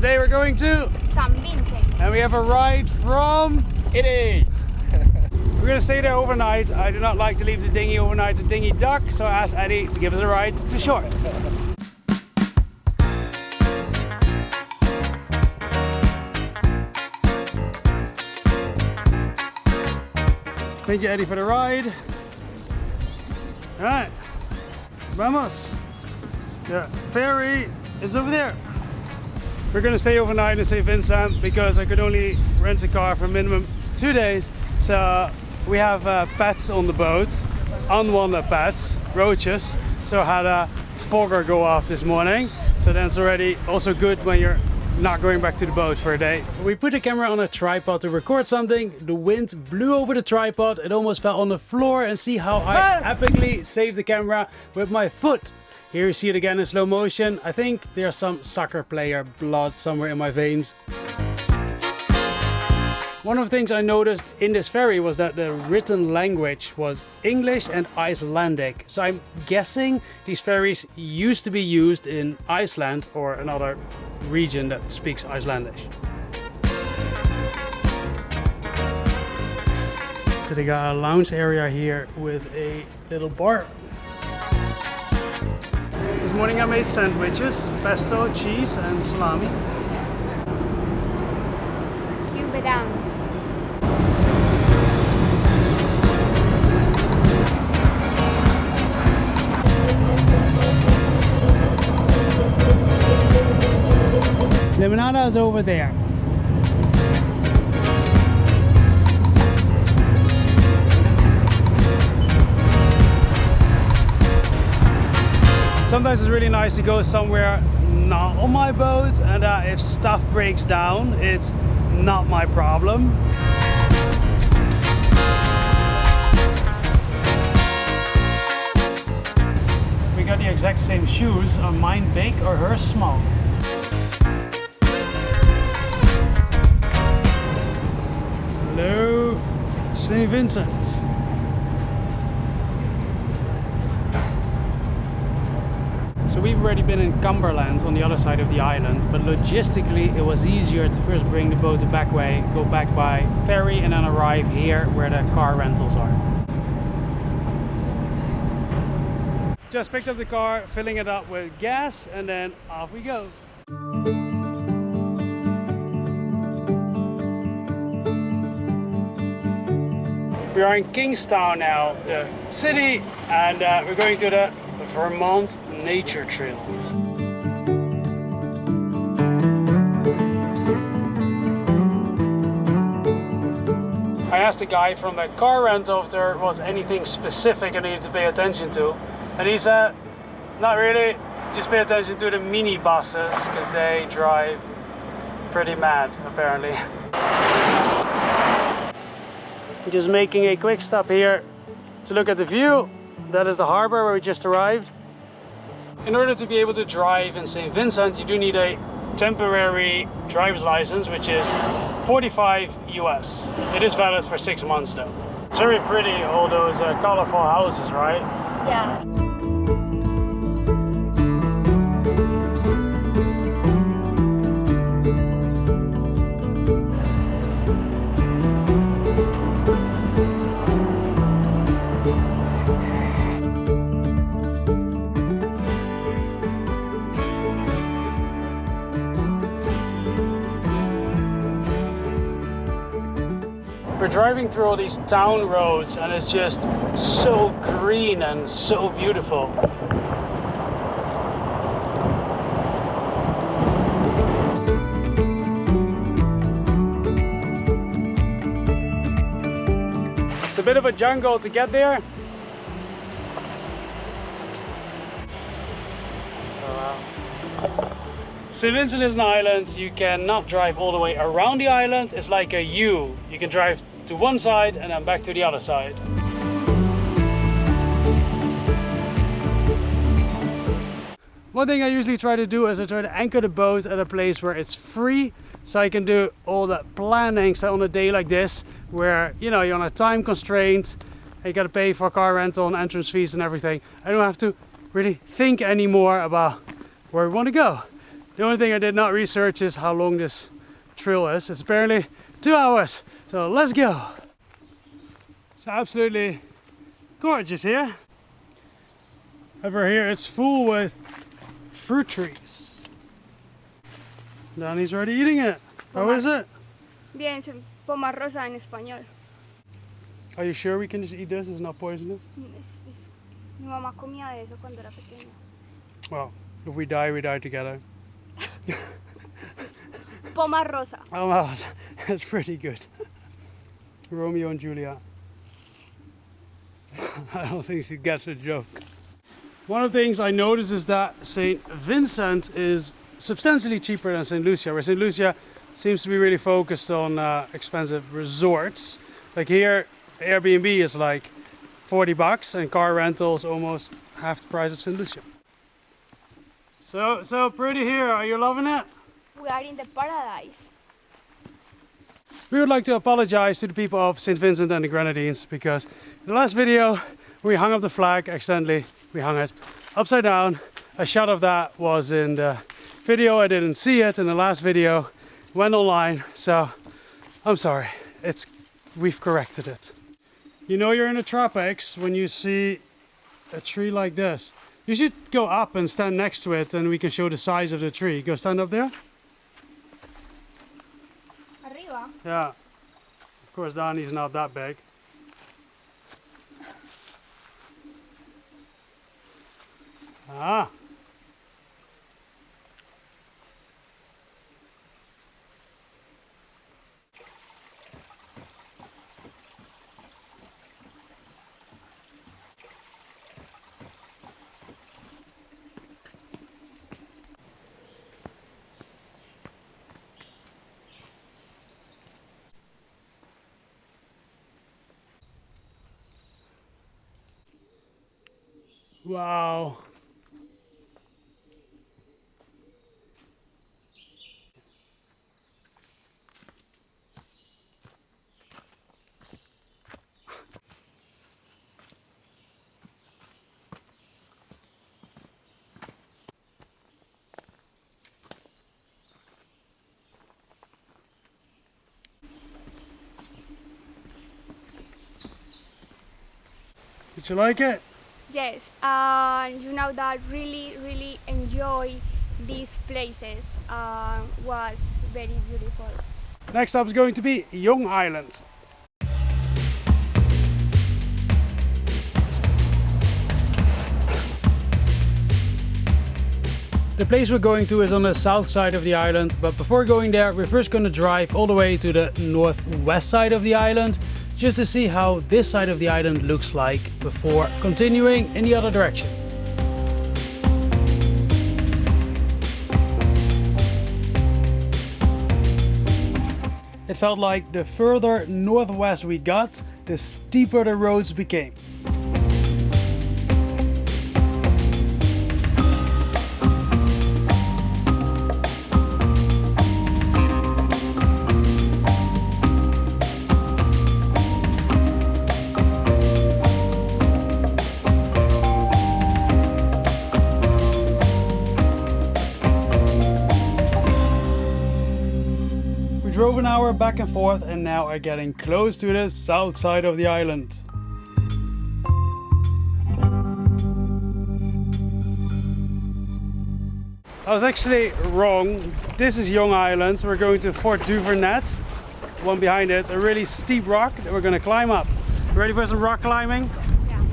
Today we're going to San Vincent. and we have a ride from Italy! We're gonna stay there overnight. I do not like to leave the dinghy overnight. The dinghy dock, so I asked Eddie to give us a ride to shore. Thank you, Eddie, for the ride. All right, vamos. The ferry is over there. We're gonna stay overnight in St. Vincent because I could only rent a car for minimum 2 days. So we have pets on the boat, unwanted pets, roaches. So I had a fogger go off this morning. So that's already also good when you're not going back to the boat for a day. We put the camera on a tripod to record something. The wind blew over the tripod. It almost fell on the floor, and see how I epically saved the camera with my foot. Here you see it again in slow motion. I think there's some soccer player blood somewhere in my veins. One of the things I noticed in this ferry was that the written language was English and Icelandic. So I'm guessing these ferries used to be used in Iceland or another region that speaks Icelandic. So they got a lounge area here with a little bar. This morning I made sandwiches, pesto, cheese and salami. Cuba down. Limonada is over there. Sometimes it's really nice to go somewhere not on my boat, and if stuff breaks down, it's not my problem. We got the exact same shoes, are mine big or hers small? Hello, St. Vincent. So we've already been in Cumberland on the other side of the island, but logistically it was easier to first bring the boat the back way, go back by ferry and then arrive here where the car rentals are. Just picked up the car, filling it up with gas, and then off we go. We are in Kingstown now, the city, and we're going to the Vermont Nature Trail. I asked the guy from the car rental if there was anything specific I needed to pay attention to, and he said, not really, just pay attention to the mini buses, because they drive pretty mad apparently. Just making a quick stop here to look at the view. That is the harbor where we just arrived. In order to be able to drive in St. Vincent, you do need a temporary driver's license, which is 45 US. It is valid for 6 months though. It's very pretty, all those colorful houses, right? Yeah. We're driving through all these town roads and it's just so green and so beautiful. It's a bit of a jungle to get there. St. Vincent is an island. You cannot drive all the way around the island. It's like a U. You can drive to one side and then back to the other side. One thing I usually try to do is I try to anchor the boat at a place where it's free, so I can do all the planning. So on a day like this, where you know you're on a time constraint, and you got to pay for car rental and entrance fees and everything, I don't have to really think anymore about where we want to go. The only thing I did not research is how long this trail is. It's apparently 2 hours, so let's go. It's absolutely gorgeous here. Over here it's full with fruit trees. Danny's already eating it. How is it? Bien, pomar rosa en español. Are you sure we can just eat this? It's not poisonous? Mi mamá comía de eso cuando era pequeña. Well, if we die together. Pomar rosa. Oh, wow, that's pretty good. Romeo and Juliet. I don't think you get the joke. One of the things I noticed is that St. Vincent is substantially cheaper than St. Lucia, where St. Lucia seems to be really focused on expensive resorts. Like here, Airbnb is like $40 and car rentals almost half the price of St. Lucia. So pretty here, are you loving it? We are in the paradise. We would like to apologize to the people of St. Vincent and the Grenadines because in the last video we hung up the flag accidentally. We hung it upside down. A shot of that was in the video. I didn't see it in the last video. Went online, so I'm sorry. We've corrected it. You know you're in the tropics when you see a tree like this. You should go up and stand next to it and we can show the size of the tree. Go stand up there. Arriba. Yeah. Of course, Danny's not that big. Ah. Wow. Did you like it? Yes, you know that really enjoy these places. Was very beautiful. Next up is going to be Young Island. The place we're going to is on the south side of the island, but before going there we're first going to drive all the way to the northwest side of the island just to see how this side of the island looks like before continuing in the other direction. It felt like the further northwest we got, the steeper the roads became. Drove an hour back and forth and now are getting close to the south side of the island. I was actually wrong. This is Young Island. We're going to Fort Duvernet. One behind it, a really steep rock that we're going to climb up. Ready for some rock climbing? Yeah.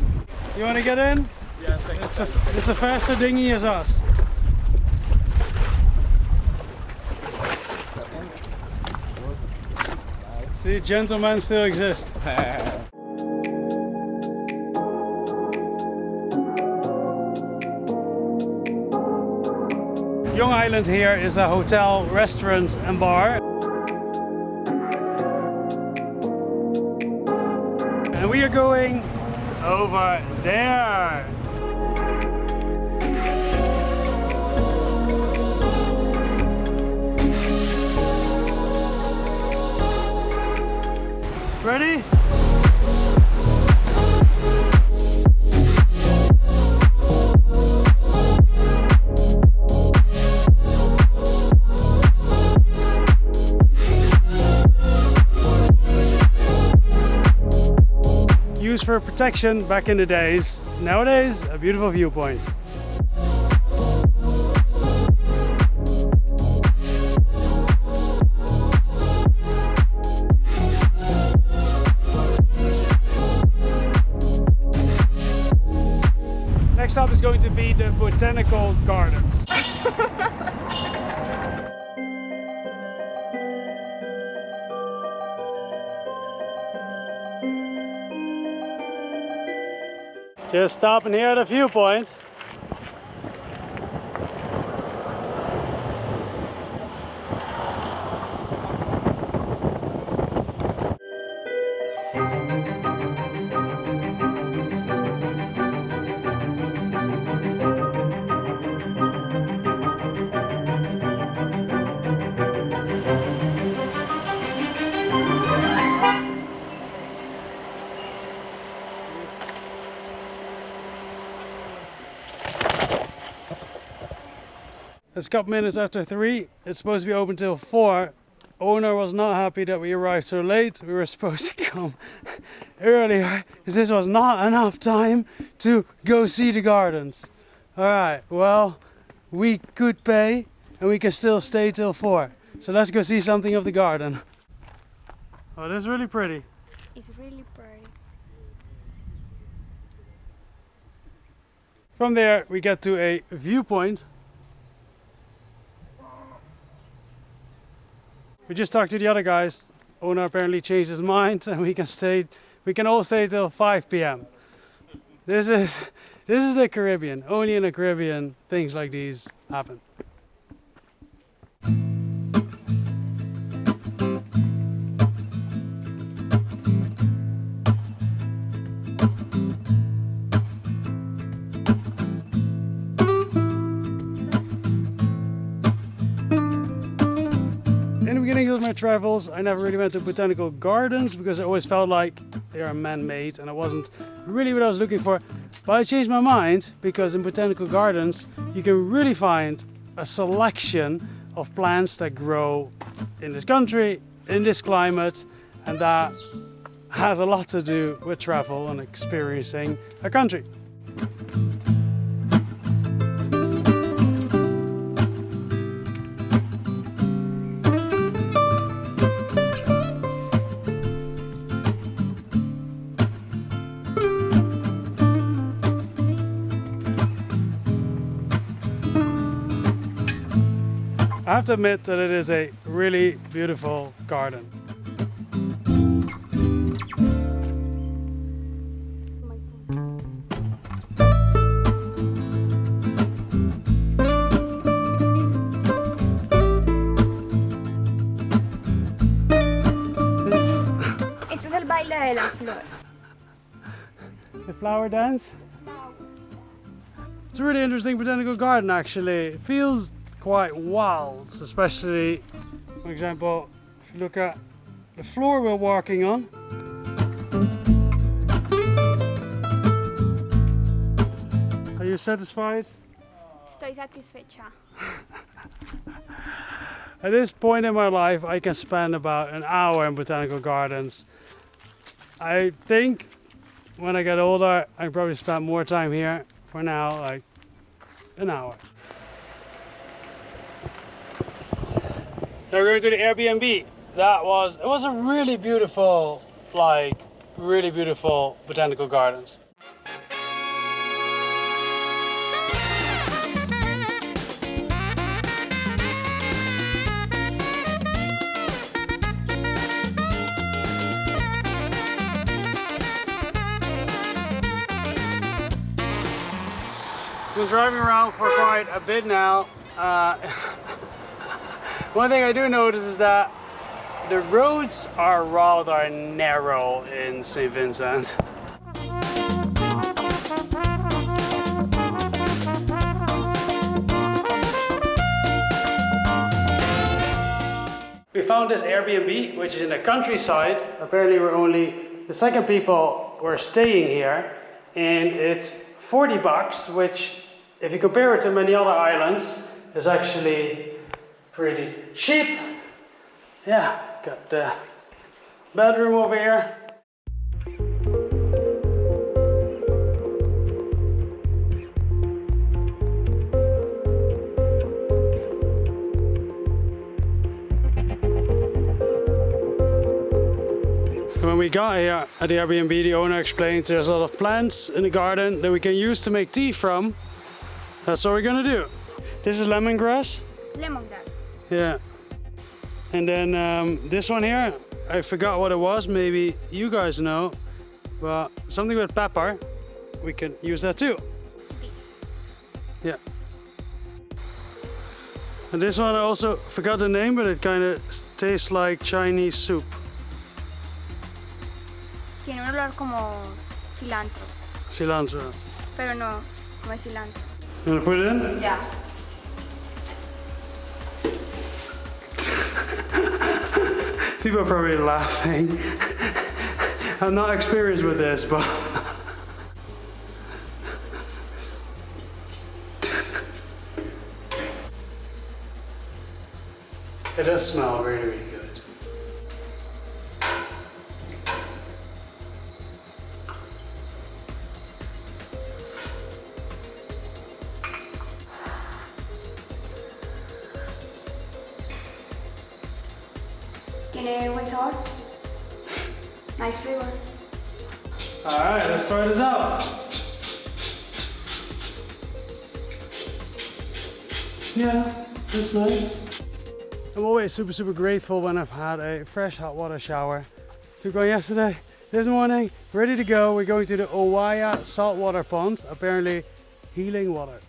You want to get in? Yeah, it's a faster dinghy as us. See, gentlemen still exist. Young Island here is a hotel, restaurant and bar. And we are going over there. Ready? used for protection back in the days. Nowadays, a beautiful viewpoint. Next up is going to be the botanical gardens. Just stopping here at a viewpoint. It's a couple minutes after 3. It's supposed to be open till 4. Owner was not happy that we arrived so late. We were supposed to come earlier because this was not enough time to go see the gardens. Alright, well, we could pay and we can still stay till 4. So let's go see something of the garden. Oh, this is really pretty. It's really pretty. From there we get to a viewpoint. We just talked to the other guys. Owner apparently changed his mind and we can all stay till 5 p.m. This is the Caribbean. Only in the Caribbean things like these happen. In the beginning of my travels, I never really went to botanical gardens because I always felt like they are man-made and it wasn't really what I was looking for. But I changed my mind because in botanical gardens you can really find a selection of plants that grow in this country, in this climate, and that has a lot to do with travel and experiencing a country. I have to admit that it is a really beautiful garden. Este es el baile de la flor. The flower dance? It's a really interesting botanical garden actually. It feels quite wild, especially, for example, if you look at the floor we're walking on. Are you satisfied? Estoy satisfecha. At this point in my life, I can spend about an hour in botanical gardens. I think when I get older, I probably spend more time here. For now, like an hour. Now we're going to the Airbnb. It was a really beautiful, really beautiful botanical gardens. I've been driving around for quite a bit now. One thing I do notice is that the roads are rather narrow in St. Vincent. We found this Airbnb, which is in the countryside. Apparently we're only the second people who are staying here, and it's 40 bucks, which if you compare it to many other islands, is actually pretty cheap. Yeah, got the bedroom over here. When we got here at the Airbnb, the owner explained there's a lot of plants in the garden that we can use to make tea from. That's what we're gonna do. This is lemongrass. Lemongrass. Yeah. And then this one here, I forgot what it was. Maybe you guys know. But something with pepper. We can use that too. This. Yeah. And this one I also forgot the name, but it kind of tastes like Chinese soup. Tiene un olor como cilantro. Cilantro. Pero no es cilantro. You wanna put it in? Yeah. People are probably laughing. I'm not experienced with this, but it does smell really, really good. Tiene buen sabor. Nice flavor. Alright, let's try this out. Yeah, it's nice. I'm always super grateful when I've had a fresh hot water shower. Took one yesterday, this morning, ready to go. We're going to the Owaya saltwater pond, apparently healing water.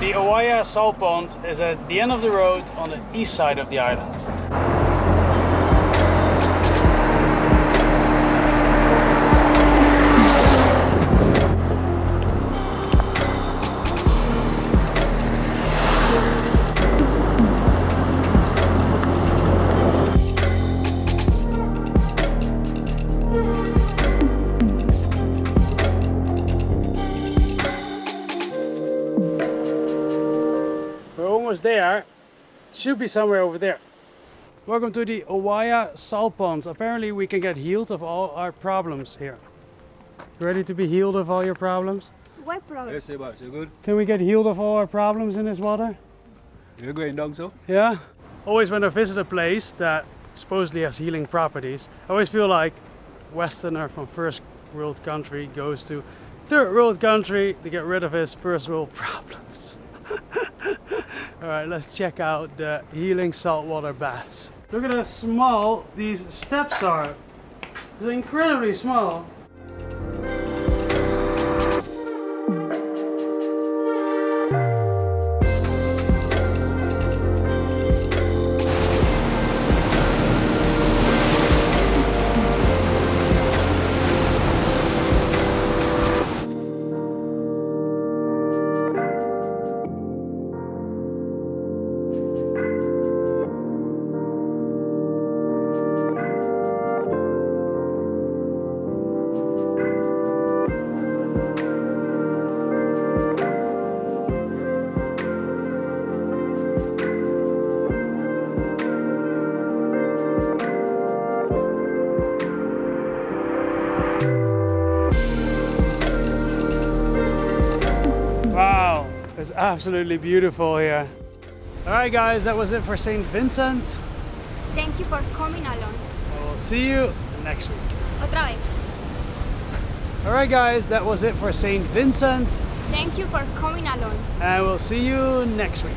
The Owaya Salt Pond is at the end of the road on the east side of the island. Almost there. Should be somewhere over there. Welcome to the Owaya Salt Ponds. Apparently we can get healed of all our problems here. Ready to be healed of all your problems? What problem? Yes, sailboats, you good? Can we get healed of all our problems in this water? You're going down so? Yeah? Always when I visit a place that supposedly has healing properties, I always feel like Westerner from first world country goes to third world country to get rid of his first world problems. Alright, let's check out the healing saltwater baths. Look at how small these steps are. They're incredibly small. Wow, it's absolutely beautiful here. Alright guys, that was it for St. Vincent. Thank you for coming along. I will see you next week. Otra vez. Alright guys, that was it for St. Vincent. Thank you for coming along. And we'll see you next week.